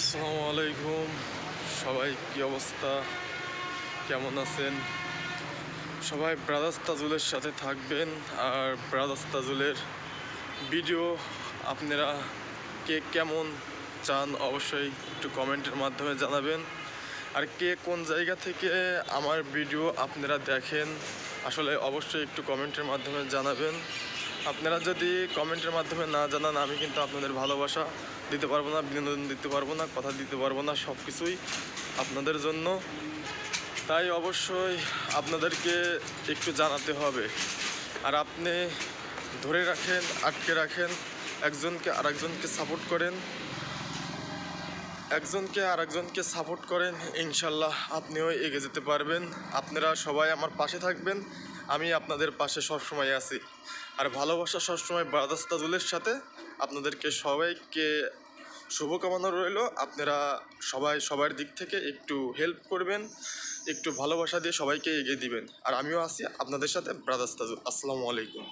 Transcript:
আসসালামু আলাইকুম। সবাই কি অবস্থা, কেমন আছেন? সবাই ব্রাদার্স তাজুলের সাথে থাকবেন। আর ব্রাদার্স তাজুলের ভিডিও আপনারা কে কেমন চান অবশ্যই একটু কমেন্টের মাধ্যমে জানাবেন। আর কে কোন জায়গা থেকে আমার ভিডিও আপনারা দেখেন আসলে অবশ্যই একটু কমেন্টের মাধ্যমে জানাবেন। আপনারা যদি কমেন্টের মাধ্যমে না জানান আমি কিন্তু আপনাদের ভালোবাসা দিতে পারবো না, বিনোদন দিতে পারবো না, কথা দিতে পারবো না, সব কিছুই আপনাদের জন্য। তাই অবশ্যই আপনাদেরকে একটু জানাতে হবে। আর আপনি ধরে রাখেন, আটকে রাখেন, একজনকে আরেকজনকে সাপোর্ট করেন, একজনকে আরেকজনকে সাপোর্ট করেন, ইনশাল্লাহ আপনিও এগিয়ে যেতে পারবেন। আপনারা সবাই আমার পাশে থাকবেন, আমি আপনাদের পাশে সবসময় আছি। আর ভালোবাসা সবসময় ব্রাদার্স তাজুলের সাথে। আপনাদেরকে সবাইকে শুভকামনা রইল। আপনারা সবাই সবার দিক থেকে একটু হেল্প করবেন, একটু ভালোবাসা দিয়ে সবাইকে এগিয়ে দিবেন। আর আমিও আছি আপনাদের সাথে ব্রাদার্স তাজুল। আসসালামু আলাইকুম।